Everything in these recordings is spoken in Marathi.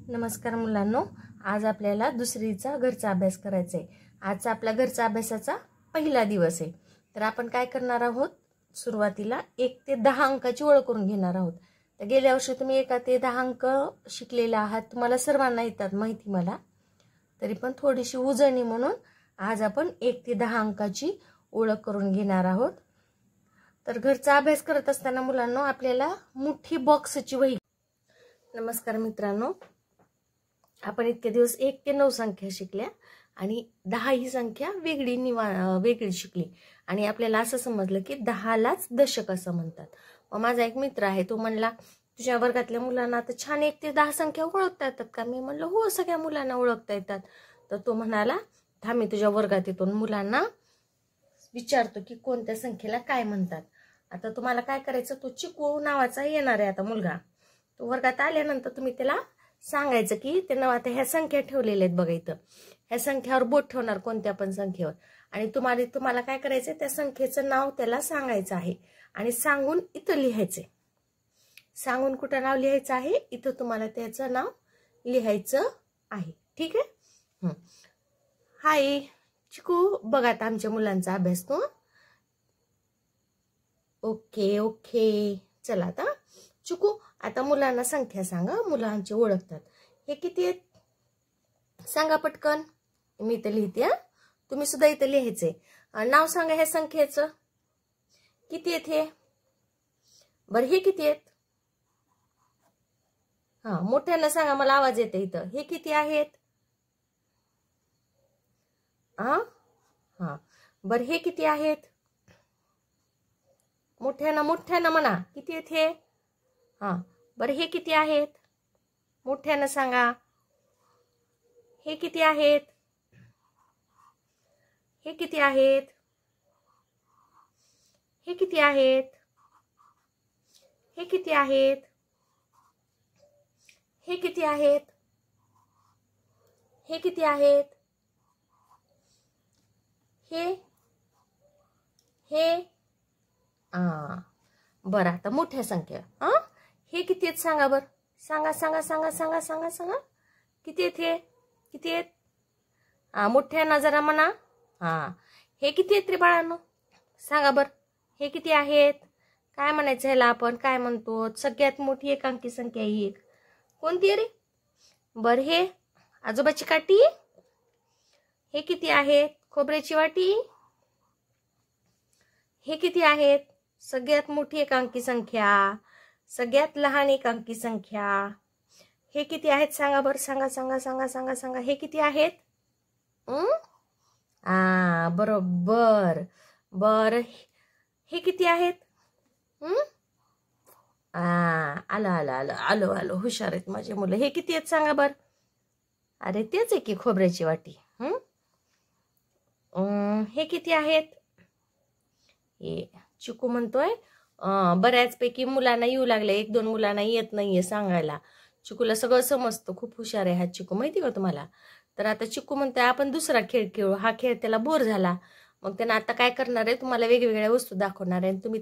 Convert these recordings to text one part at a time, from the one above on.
नमस्कार मुलांनो, आज आपल्याला दुसरीचा घरचा अभ्यास करायचा आहे। आजचा आपला घरचा अभ्यासाचा पहिला दिवस आहे। तर आपण काय करणार आहोत, सुरुवातीला 1 ते 10 अंकाची ओळख करून घेणार आहोत। तर गेल्या वर्षी तुम्ही 1 ते 10 अंक शिकलेले आहात, तुम्हाला सर्वांना येतात माहिती मला, तरी पण थोडीशी उजळणी म्हणून आज आपण 1 ते 10 अंकाची ओळख करून घेणार आहोत। तर घरचा अभ्यास करत असताना मुलांनो आपल्याला मोठी बॉक्सची वही। नमस्कार मित्रांनो, आपण इतके दिवस 1 ते 9 संख्या शिकल्या आणि 10 ही संख्या वेगळी शिकली आणि आपल्याला असं समजलं की 10 लाच दशक असं म्हणतात। मग माझा एक मित्र आहे, तो म्हणला तुझ्या वर्गातल्या मुलांना तर छान 1 ते 10 संख्या ओळखता येतात का? मी म्हणलं हो, सगळ्या मुलांना ओळखता येतात। तर तो म्हणाला थांब, मी तुझ्या वर्गात येतो, मुलांना विचारतो की कोणत्या संख्येला काय म्हणतात। आता तुम्हाला काय करायचं, तो चिकू नावाचा येणार आहे आता मुलगा, तो वर्गात आल्यानंतर तुम्ही त्याला सांगायचं की ते नाव आता ह्या संख्या ठेवलेल्या आहेत बघा, इथं ह्या संख्यावर बोट ठेवणार कोणत्या पण संख्येवर, आणि तुम्हाला काय करायचं, त्या संख्येचं नाव त्याला सांगायचं आहे आणि सांगून इथं लिहायचंय। सांगून कुठं नाव लिहायचं आहे, इथं तुम्हाला त्याचं नाव लिहायचं आहे, ठीक आहे। हाय चिकू, बघा आता आमच्या मुलांचा अभ्यास तो। ओके ओके, चला आता चिकू, आता मुलांना संख्या सांगा, मुलांची ओळखतात। हे किती आहेत सांगा पटकन, मी इथं लिहिते, तुम्ही सुद्धा इथं लिहायचे। नाव सांगा ह्या संख्येचं, किती आहेत हे? बरं हे किती आहेत? हा, मोठ्यानं सांगा, मला आवाज येते इथं। हे किती आहेत? हा, बरं हे किती आहेत? मोठ्यानं म्हणा, किती आहेत हे? हा, बरं हे किती आहेत? मोठ्यानं सांगा, हे किती आहेत? हे किती आहेत? हे किती आहेत? हे किती आहेत? हे किती आहेत? हे किती आहेत? हे बरं, आता मोठ्या संख्या, हे किती आहेत सांगा बरं, सांगा सांगा सांगा सांगा सांगा सांगा, किती आहेत हे? किती आहेत? मोठ्या जरा म्हणा। हे किती आहेत रे बाळांनो, सांगा बरं, हे किती आहेत? काय म्हणायचं ह्याला, आपण काय म्हणतो, सगळ्यात मोठी एकांकी संख्या ही एक कोणती रे? बरं हे आजोबाची काठी, हे किती आहेत? खोबऱ्याची वाटी, हे किती आहेत? सगळ्यात मोठी एकांकी संख्या, सगळ्यात लहान एकांकी संख्या, हे किती आहेत सांगा बरं, सांगा सांगा सांगा सांगा सांगा, हे किती आहेत? बरोबर, बर हे किती आहेत? आलं आलं आलं आलो आलो, हुशार आहेत माझे मुलं। हे किती आहेत सांगा बरं? अरे तेच आहे की खोबऱ्याची वाटी। हे किती आहेत? हे चिकू म्हणतोय बऱ्याचपैकी मुलांना येऊ लागले, 1-2 मुलांना येत नाहीये सांगायला। चिकूला सगळं समजतं, खूप हुशार आहे हा चिकू, माहिती का तुम्हाला। तर आता चिकू म्हणतोय आपण दुसरा खेळ खेळू, हा खेळ त्याला बोर झाला। मग त्यानं आता काय करणार आहे, तुम्हाला वेगवेगळ्या वस्तू दाखवणार आहे, तुम्ही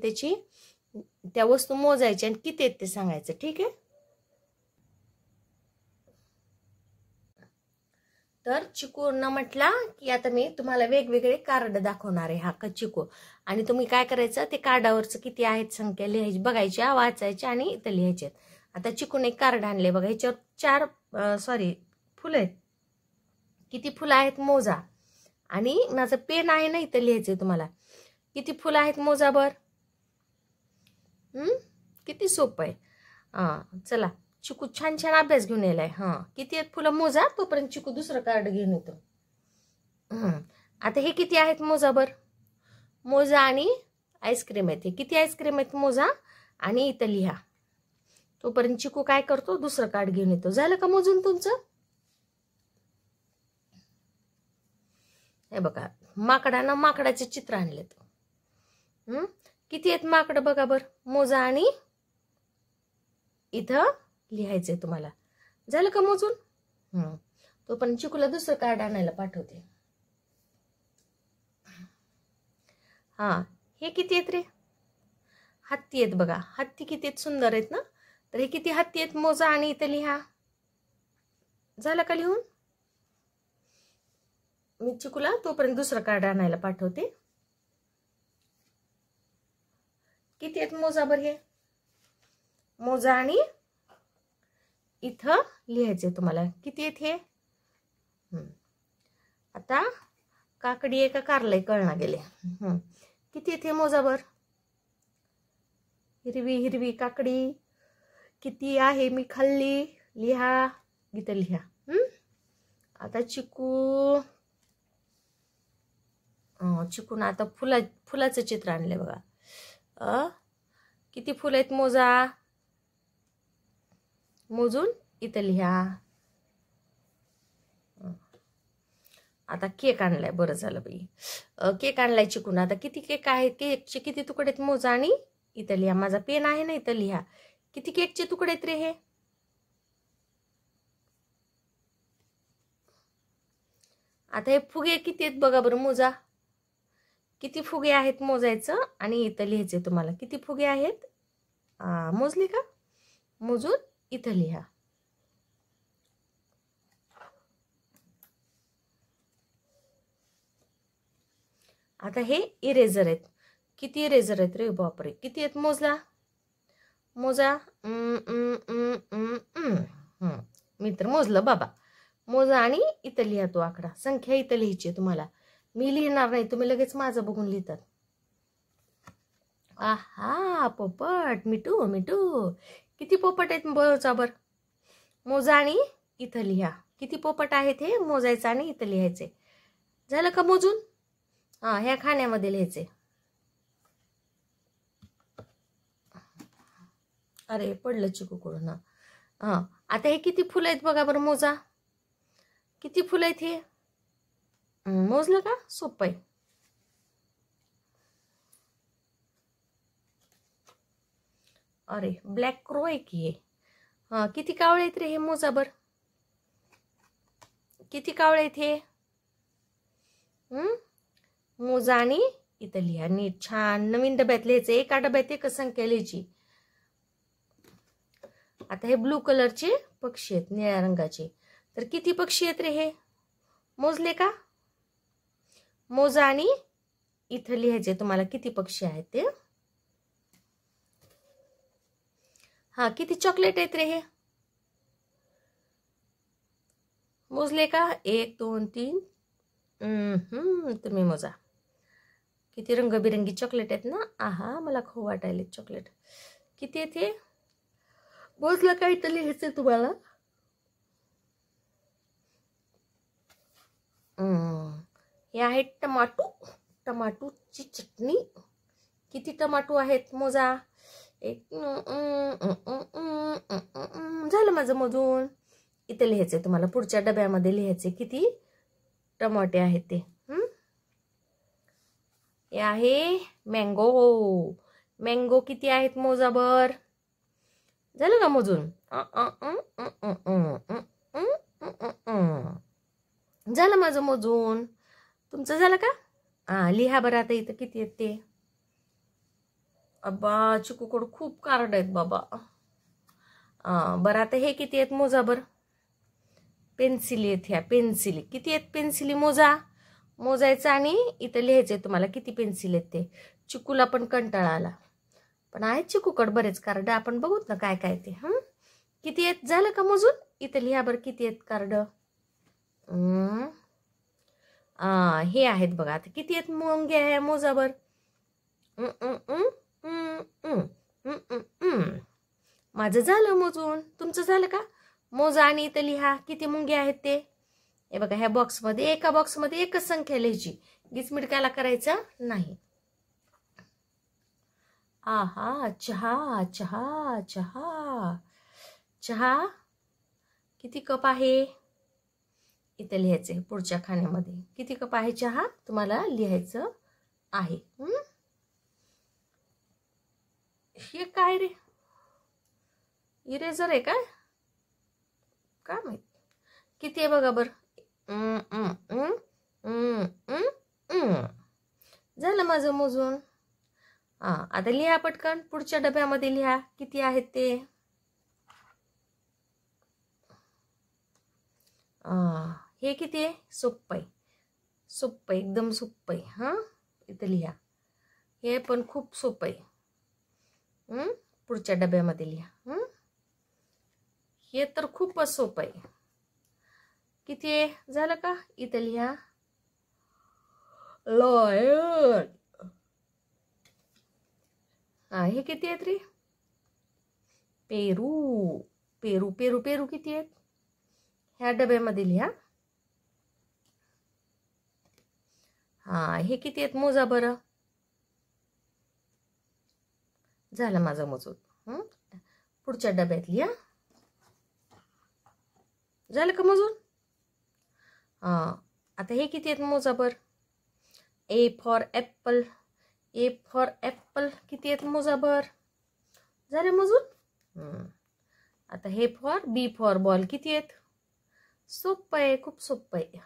त्या वस्तू मोजायच्या आणि किती आहेत ते सांगायचं, ठीक आहे। तर चिकूनं म्हटला की आता मी तुम्हाला वेगवेगळे कार्ड दाखवणार आहे, हा चिकू, आणि तुम्ही काय करायचं, ते कार्डावरचं किती आहेत संख्या लिहायची, बघायच्या, वाचायच्या आणि इथं लिहायचे। आता चिकून एक कार्ड आणले बघा, ह्याच्यावर 4 फुलं आहेत, किती फुलं आहेत मोजा, आणि माझं पेन आहे ना इथं लिहायचंय तुम्हाला, किती फुलं आहेत मोजा बर। किती सोपं आहे। चला चिकू छान छान अभ्यास घेऊन येलाय। किती आहेत फुलं मोजा, तोपर्यंत चिकू दुसरं कार्ड घेऊन येतो। आता हे किती आहेत मोजा बर, मोजा, आणि आईस्क्रीम आहेत, हे किती आईस्क्रीम आहेत मोजा आणि इथं लिहा, तोपर्यंत चिकू काय करतो, दुसरं कार्ड घेऊन येतो। झालं का मोजून तुमचं? हे बघा, माकडानं माकडाचे चित्र आणलेत। किती आहेत माकड बघा बर, मोजा आणि इथं लिहायचंय तुम्हाला। झालं का मोजून? तो पण चिकूला दुसरं कार्ड आणायला पाठवते। हे किती आहेत रे? हत्ती आहेत बघा, हत्ती किती आहेत, सुंदर आहेत ना। तर हे किती हत्ती आहेत मोजा आणि इथं लिहा। झालं का लिहून? मी चिकूला तोपर्यंत दुसरं कार्ड आणायला पाठवते. किती आहेत मोजा बर हे? मोजा आणि इथं लिहायचे तुम्हाला. किती आहेत हे? आता काकडी आहे का कारलंय कळना गेले. किती आहेत हे मोजा बर? हिरवी हिरवी काकडी किती आहे मी खाल्ली. लिहा, इथं लिहा. आता चिकू चिकून आता फुलाचं चित्र आणलंय बघा. किती फुलं आहेत मोजा. मोजून इथं लिहा. आता केक आणलाय. बरं झालं बाई. केक आणलाय चिकून. आता किती केक आहे, केकचे किती तुकडे आहेत मोजा आणि इथं लिहा. माझा पेन आहे ना, इथं लिहा. किती केकचे तुकडे आहेत रे हे? आता हे फुगे किती आहेत बघा बरं. मोजा. किती फुगे आहेत मोजायचं आणि इथं लिहायचे तुम्हाला. किती फुगे आहेत मोजले का? मोजून इथं लिहा. आता हे इरेझर आहेत. किती इरेझर आहेत रे बापरे. किती आहेत मोजला. मोजा. मी तर मोजलं बाबा. मोजा आणि इथं लिहा तो आकडा. संख्या इथं लिहायची तुम्हाला. मी लिहिणार नाही, तुम्ही लगेच माझं बघून लिहितात. आहा पोपट. मिठू मिठू. किती पोपट आहेत मोजा बर. मोजा आणि इथं लिहा. किती पोपट आहेत हे मोजायचं आणि इथं लिहायचे. झालं का मोजून? ह्या खाण्यामध्ये लिहायचे. अरे पडलं चिकूकडून. आता हे किती फुलं आहेत बघा बरं. मोजा. किती फुलं आहेत हे? मोजलं का? सोपं आहे. अरे ब्लॅक क्रो आहे की हे. किती कावळे आहेत रे हे? मोजा बर. किती कावळे आहेत हे? मोजा आणि इथं लिहा. नीट छान नवीन डब्यात लिहायचं. एका डब्यात एकच संख्या लिहायची. आता हे ब्लू कलरचे पक्षी आहेत, निळ्या रंगाचे. तर किती पक्षी आहेत रे हे? मोजले का? मोजा आणि इथं लिहायचे तुम्हाला किती पक्षी आहेत ते. किती चॉकलेट आहेत रे हे? मोजले का? 1 2 3. तुम्ही मोजा. किती रंगबिरंगी चॉकलेट आहेत ना. आहा मला खाऊ वाटायले चॉकलेट. किती आहेत हे? मोजलं का? इथं लिहायचं तुम्हाला. हे आहे टमाटो. टमाटोची चटणी. किती टमाटो आहेत? मोजा. झालं माझं मोजून. इथं लिहायचंय तुम्हाला. पुढच्या डब्यामध्ये लिहायचे किती टमाटे आहेत ते. हे आहे मँगो. मँगो किती आहेत मोजा बर. झालं का मोजून? झालं माझं मोजून. तुमचं झालं का? लिहा बरं आता इथं किती आहेत ते. अब्बा चिकूकडे खूप कार्ड आहेत बाबा. बरं आता हे किती आहेत मोजा बर. पेन्सिली आहेत ह्या. पेन्सिली किती आहेत? पेन्सिली मोजा. मोजायचं आणि इथं लिहायचंय तुम्हाला किती पेन्सिल आहेत ते. चिकूला पण कंटाळा आला, पण आहेत चिकूकड बरेच कार्ड. आपण बघूत ना काय काय ते. किती आहेत? झालं का मोजून? इथं लिहा बरं किती आहेत कार्ड. हे आहेत बघा. आता किती आहेत मुंग्या ह्या मोजा बर. माझं झालं मोजून. तुमचं झालं का? मोजा आणि इथं लिहा किती मुंग्या आहेत ते. हे बघा ह्या बॉक्समध्ये, एका बॉक्समध्ये एकच संख्या लिहायची. गिचमिडकाला करायचा नाही. आहा चहा चहा चहा. चहा किती कप आहे इथं लिहायचे. पुढच्या खाण्यामध्ये किती कप आहे चहा तुम्हाला लिहायचं आहे. हे काय रे? इरेझर आहे काय? काय माहित किती आहे बघा बर. झालं माझं मोजून. आता लिहा पटकन. पुढच्या डब्यामध्ये लिहा किती आहेत ते. हे किती आहे? सोप्पं आहे, सोप्पं आहे, एकदम सोप्पं आहे. हां, इथं लिहा. हे पण खूप सोपं आहे. पुढच्या डब्यामध्ये लिहा. हे तर खूपच सोपं आहे. किती आहे? झालं का? इथं लिहा. लॉयन. हे किती आहेत रे? पेरू. पेरू पेरू पेरू किती आहेत? ह्या डब्यामध्ये लिहा. हे किती आहेत? मोजा बरं. झालं माझं मोजून. पुढच्या डब्यात लिहा. झालं का मोजून? आता हे किती आहेत? मोजा बरं. A for Apple. A for Apple किती आहेत? मोजा बरं. झाले मोजून? आता हे फॉर बी फॉर बॉल किती आहेत? सोपं आहे, खूप सोपं आहे.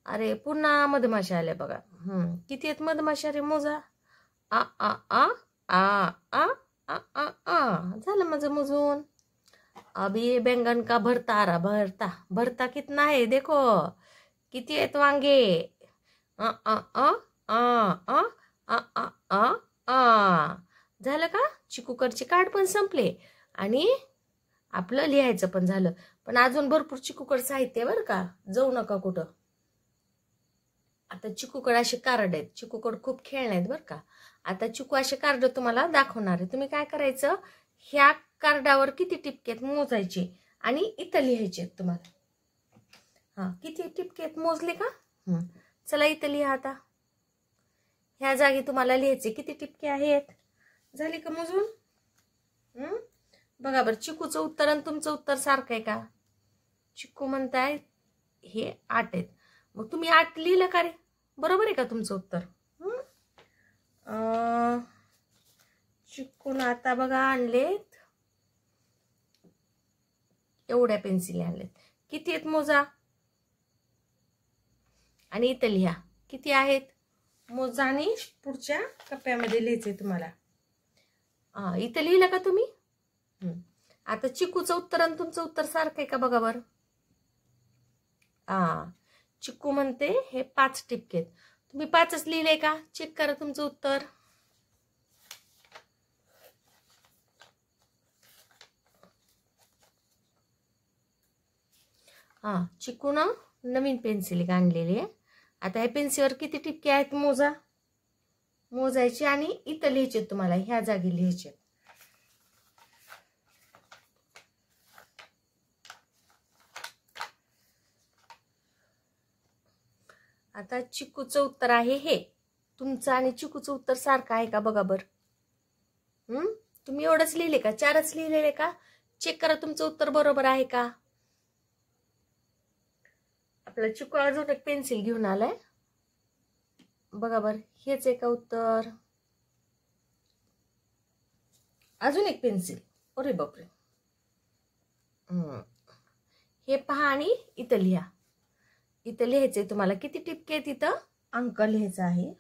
अरे पुन्हा मधमाशा आल्या बघा. किती आहेत मधमाशा रे? मोजा. आ आ आ आ आ आ आ आ. झालं माझं मोजून. अभी बैंगन का भरता आ रहा. भरता भरता कितना है देखो. किती आहेत वांगे? आ आ आ आ आ आ आ आ आ. झालं का? चिकूकरचे कार्ड पण संपले आणि आपलं लिहायचं पण झालं. पण अजून भरपूर चिकूकड साहित्य बरं का, जाऊ नका कुठं. आता चिकूकड असे कार्ड आहेत. चिकूकड खूप खेळणे आहेत बरं का. आता चिकू असे कार्ड तुम्हाला दाखवणार आहे. तुम्ही काय करायचं, ह्या कार्डावर किती टिपके आहेत मोजायचे आणि इथं लिहायचे आहेत तुम्हाला. किती टिपके आहेत मोजले का? चला इथं लिहा. आता ह्या जागी तुम्हाला लिहायचे किती टिपके आहेत. झाले का मोजून? बघा बरं, चिकूचं उत्तर आणि तुमचं उत्तर सारखं आहे का? चिकू म्हणताय हे 8 आहेत. मग तुम्ही 8 लिहिलं का रे? बरोबर आहे का तुमचं उत्तर? चिकून आता बघा आणलेत एवढ्या पेन्सिली आणलेत. किती आहेत मोजा आणि इथं लिहा किती आहेत. मोजा आणि पुढच्या कप्प्यामध्ये लिहायचंय तुम्हाला. इथं लिहिलं का तुम्ही? आता चिकूचं उत्तर आणि तुमचं उत्तर सारखं आहे का बघा बरं. चिकू म्हणते हे 5 टिपके आहेत. तुम्ही 5च लिहिले का? चेक करा तुमचं उत्तर. चिकून नवीन पेन्सिल आणलेली आहे. आता ह्या पेन्सिलवर किती टिपके आहेत मोजा. मोजायचे आणि इथं लिहायचे तुम्हाला, ह्या जागी लिहायचे. आता चिकूचं उत्तर आहे हे. तुमचं आणि चिकूचं उत्तर सारखं आहे का बघा बर. तुम्ही एवढंच लिहिले का? 4च लिहिलेले का? चेक करा तुमचं उत्तर बरोबर आहे का. आपला चिकू अजून एक पेन्सिल घेऊन आलाय बघा बर. हेच आहे का उत्तर? अजून एक पेन्सिल. अरे बापरे. हे पहा आणि इथं लिहा. इथं लिहायचंय तुम्हाला किती टिपके आहेत. इथं अंक लिहायचा आहे.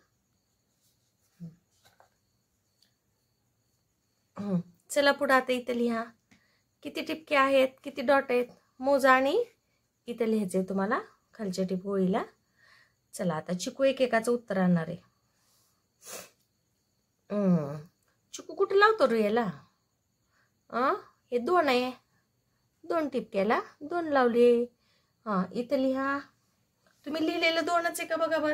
चला पुढे आता इथं लिहा किती टिपके आहेत, किती डॉट आहेत. मोजा आणि इथं लिहायचंय तुम्हाला खालच्या टिपोळीला. चला आता चिकू एकेकाचं उत्तर आणणार आहे. चिकू कुठं लावतो रे याला? हे 2 आहे. 2 टिपक्याला 2 लावले. इथं लिहा. तुम्ही लिहिलेलं 2च आहे का बघा बर.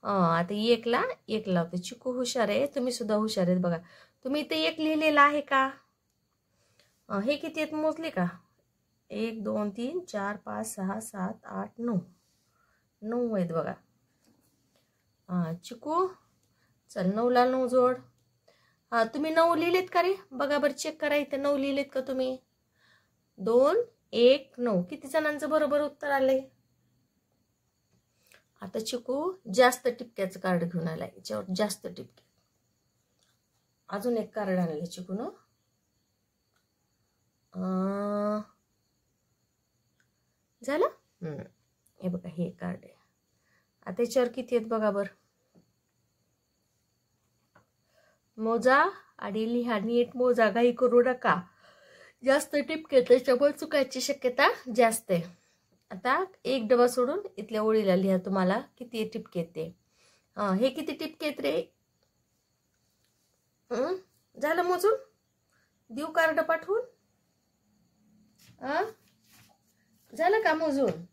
आता 1ला 1 लावते. चिकू हुशार आहे, तुम्ही सुद्धा हुशार आहेत बघा. तुम्ही इथे 1 लिहिलेला आहे का? हे किती आहेत मोजले का? 1 2 3 4 5 6 7 8 9 9 आहेत बघा. चिकू चल 9ला 9 जोड. तुम्ही 9 लिहिलेत का रे बघा बर. चेक करा इथे 9 लिहिलेत का तुम्ही. 2 1 9 किती जणांचं बरोबर उत्तर आलंय. आता चिकू जास्त टिपक्याचं कार्ड घेऊन आलाय. याच्यावर जास्त टिपके. अजून एक कार्ड आणलंय चिकून. झालं. हे बघा हे कार्ड आहे. आता याच्यावर किती आहेत बघा बर. मोजा आणि लिहा नीट मोजा, घाई करू नका. जास्त टिपके त्याच्यामुळे चुकायची शक्यता जास्त आहे. आता एक डबा सोडून इथल्या ओळीला लिहा तुम्हाला किती टिपके ते. हे किती टिपके रे? झालं मोजून? देऊ कार्ड पाठवून? झालं का मोजून?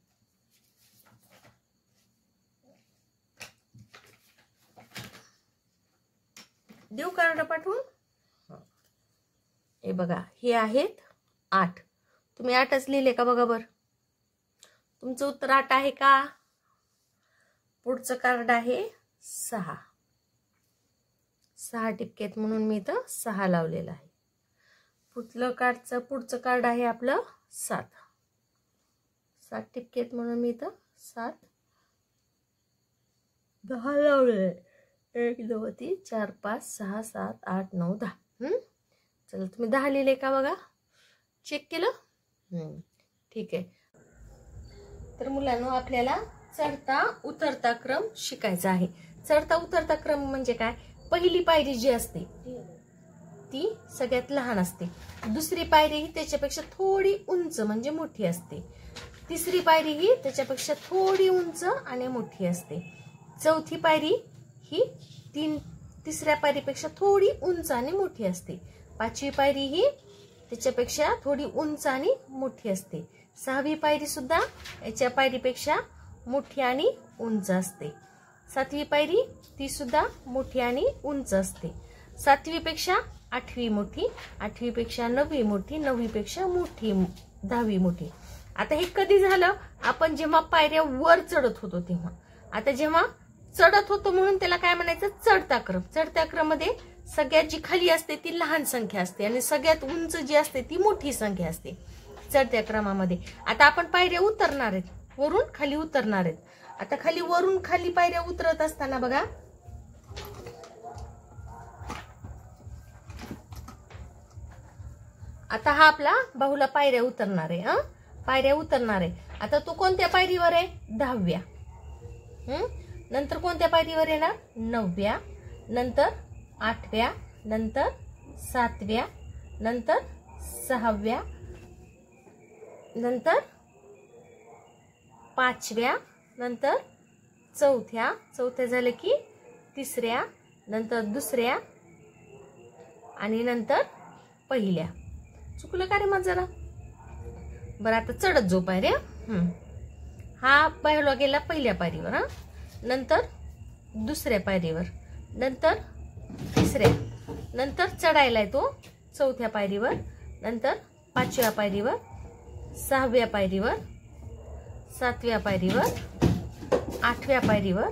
देऊ कार्ड पाठवून? हे बघा, हे आहेत 8. तुम्ही 8च लिहिले का बघा बर. तुमचं उत्तर 8 आहे का? पुढचं कार्ड आहे 6. 6 टिपकेत म्हणून मी इथं 6 लावलेलं आहे. पुढचं कार्ड आहे आपलं 7. 7 टिपकेत म्हणून मी इथं 7. 10 लावले. 1 2 3 4 5 6 7 8 9 10. चला, तुम्ही 10 लिहिले का बघा? चेक केलं? ठीक आहे. तर मुलांनो, आपल्याला चढता उतरता क्रम शिकायचा आहे. चढता उतरता क्रम म्हणजे काय? पहिली पायरी जी असते ती सगळ्यात लहान असते. दुसरी पायरी ही त्याच्यापेक्षा थोडी उंच म्हणजे मोठी असते. तिसरी पायरी ही त्याच्यापेक्षा थोडी उंच आणि मोठी असते. चौथी पायरी ही तिसऱ्या पायरीपेक्षा थोडी उंच आणि मोठी असते. 5वी पायरी ही त्याच्यापेक्षा थोडी उंच आणि मोठी असते. 6वी पायरी सुद्धा याच्या पायरीपेक्षा मोठी आणि उंच असते. 7वी पायरी ती सुद्धा मोठी आणि उंच असते. 7वी पेक्षा 8वी मोठी, 8वी पेक्षा 9वी मोठी, 9वी पेक्षा मोठी, 10वी मोठी. आता हे कधी झालं? आपण जेव्हा पायऱ्या वर चढत होतो तेव्हा. आता जेव्हा चढत होतो म्हणून त्याला काय म्हणायचं? चढता क्रम. चढत्या क्रम मध्ये सगळ्यात जी खाली असते ती लहान संख्या असते आणि सगळ्यात उंच जी असते ती मोठी संख्या असते चढत्या क्रमामध्ये. आता आपण पायऱ्या उतरणार आहेत, वरून खाली उतरणार आहेत. आता वरून खाली पायऱ्या उतरत असताना बघा, आता हा आपला बाहुला पायऱ्या उतरणार आहे. पायऱ्या उतरणार आहे. आता तो कोणत्या पायरीवर आहे? 10व्या. नंतर कोणत्या पायरीवर येणार? 9व्या. नंतर 8व्या. नंतर 7व्या. नंतर 6व्या. नंतर 5व्या. नंतर 4थ्या. 4थ्या झालं की 3ऱ्या. नंतर 2ऱ्या आणि नंतर 1ल्या. चुकलं का रे मग जरा? बरं, आता चढत जो पायऱ्या. हा बाहुला गेला 1ल्या पायरीवर, नंतर 2ऱ्या पायरीवर, नंतर 3ऱ्या, नंतर चढायला तो 4थ्या पायरीवर, नंतर 5व्या पायरीवर, 6व्या पायरीवर, 7व्या पायरीवर, 8व्या पायरीवर,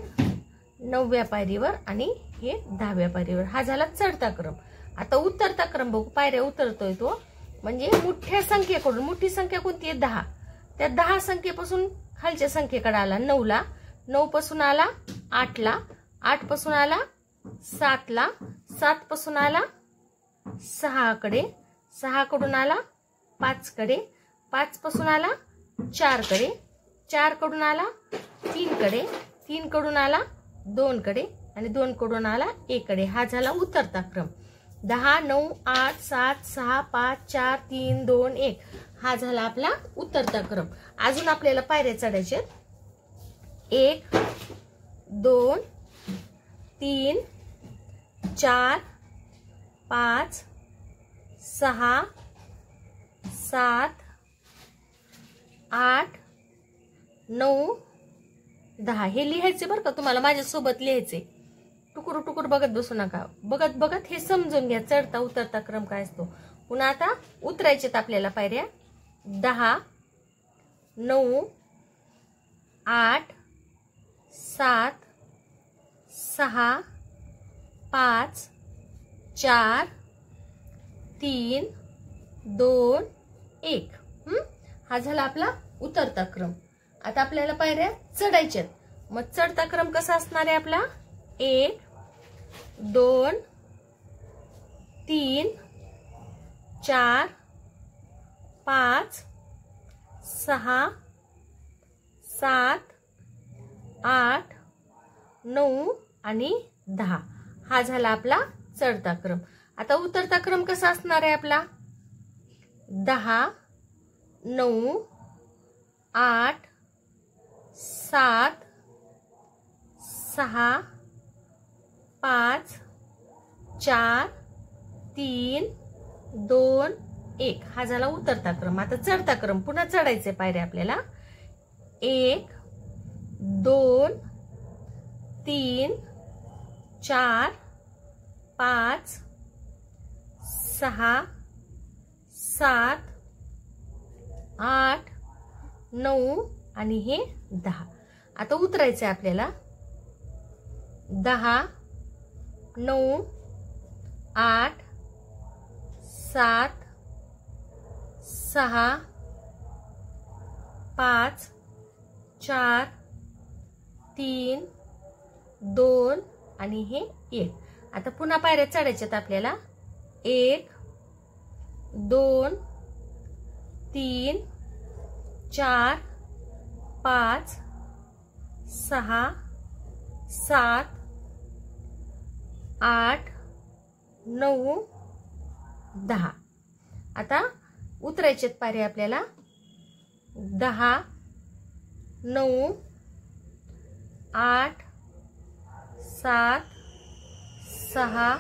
9व्या पायरीवर आणि हे 10व्या पायरीवर. हा झाला चढता क्रम. आता उतरता क्रम बघू. पायऱ्या उतरतोय तो म्हणजे मोठ्या संख्येकडून. मोठी संख्या कोणती आहे? 10. त्या 10 संख्येपासून खालच्या संख्येकडे आला 9ला, 9 पासून आला 8ला, 8 पासून आला 7ला, 7 पासून आला 6 कडे, 6 कडून आला 5 कडे, 5 पासून आला 4 कडे, 4 कडून आला 3 कडे, 3 कडून आला 2 कडे आणि 2 कडून आला 1 कडे. हा झाला उतरता क्रम. 10 9 8 7 6 5 4 3 2 1. हा झाला आपला उतरता क्रम. अजून आपल्याला पायऱ्या चढायच्या. 1 2 3 4 5 6 7 8 9 10. हे लिहायचे बरं का, तुम्हाला माझ्यासोबत लिहायचे. टुकुर टुकुर बघत बसू नका. बघत बघत हे समजून घ्या चढता उतरता क्रम काय असतो. पुन्हा आता उतरायचेत आपल्याला पायऱ्या. 10 9 8 7 6 5 4 3 2 1. हा झाला आपला उतरता क्रम. आता आपल्याला पायऱ्या चढायच्यात. मग चढता क्रम कसा असणार आहे आपला? 1 2 3 4 5 6 7 8 9 आणि 10. हा झाला आपला चढता क्रम. आता उतरता क्रम कसा असणार आहे आपला? 10 9 8 7 6 5 4 3 2 1 हा झाला उतरता क्रम. आता चढता क्रम पुन्हा चढायचे पायऱ्या आपल्याला. 1 2 3 4 5 6 7 8 9 आणि हे 10. आता उतरायचं आहे आपल्याला. 10 9 8 7 6 5 4 3 2 आणि हे 1. आता पुन्हा पायऱ्या चढायच्यात आपल्याला. 1 2 3 4 5 6 7 8 9 10. आता उतरायचे पायऱ्या आपल्याला. 10 9 8 7 6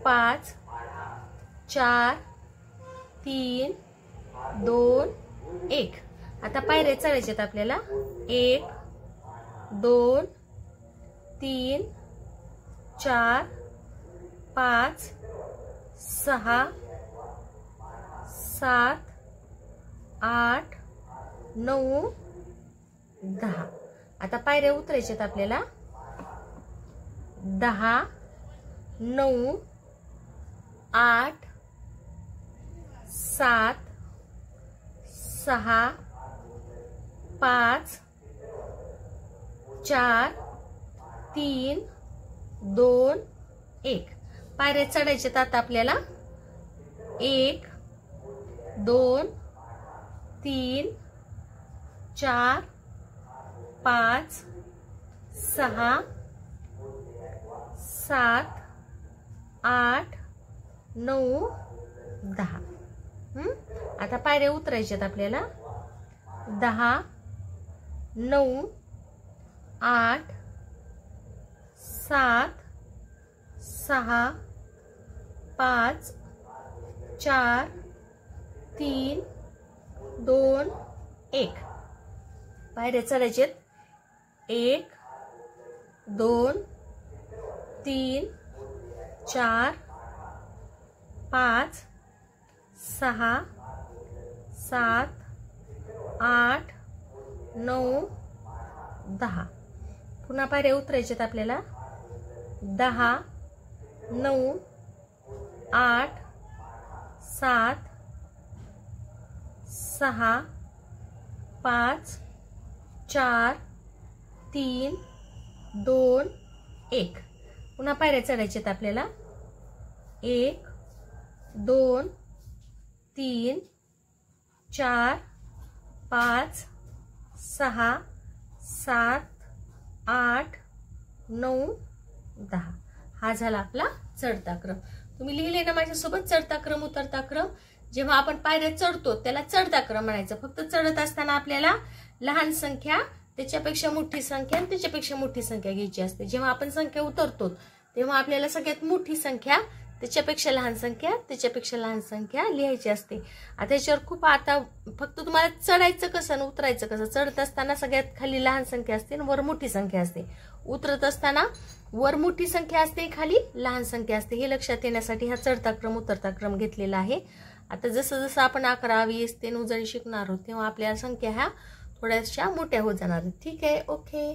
5 4 3 2 1. आता पायऱ्या चढायच्यात आपल्याला. 1 2 3 4 5 6 7 8 9 10. आता पायऱ्या उतरायच्यात आपल्याला. 10 9 8 7 6 5 4 3 2 1. पायऱ्या चढायच्यात आता आपल्याला. 1 2 3 4 5 6 7 8 9 10. आता पायऱ्या उतरायच्यात आपल्याला. 10 9 8 7 6 5 4 3 2 1. पायऱ्या चढायच्यात. 1 2 3 4 5 6 7 8 9 10. पुन्हा पायऱ्या उतरायच्यात आपल्याला. 10 9 8 7 6 5 4 3 2 1. पुन्हा पायऱ्या चढायच्यात आपल्याला. 1 2 3 4 5 6 7 8 9 10. हा झाला आपला चढता क्रम. तुम्ही लिहिले ना माझ्यासोबत. चढता क्रम उतरता क्रम. जेव्हा आपण पायऱ्या चढतो त्याला चढता क्रम म्हणायचं. फक्त चढत असताना आपल्याला लहान संख्या, त्याच्यापेक्षा मोठी संख्या आणि त्याच्यापेक्षा मोठी संख्या घ्यायची असते. जेव्हा आपण संख्या उतरतो तेव्हा आपल्याला सगळ्यात मोठी संख्या, त्याच्यापेक्षा लहान संख्या, त्याच्यापेक्षा लहान संख्या लिहायची असते. आता याच्यावर खूप, आता फक्त तुम्हाला चढायचं कसं आणि उतरायचं कसं. चढत असताना सगळ्यात खाली लहान संख्या असते आणि वर मोठी संख्या असते. उतरत असताना वर मोठी संख्या असते, खाली लहान संख्या असते. हे लक्षात येण्यासाठी हा चढता क्रम उतरता क्रम घेतलेला आहे. आता जसं जसं आपण 11 20 ते उजळी शिकणार आहोत तेव्हा आपल्या संख्या ह्या थोड्याशा मोठ्या होत जाणार. ठीक आहे. ओके.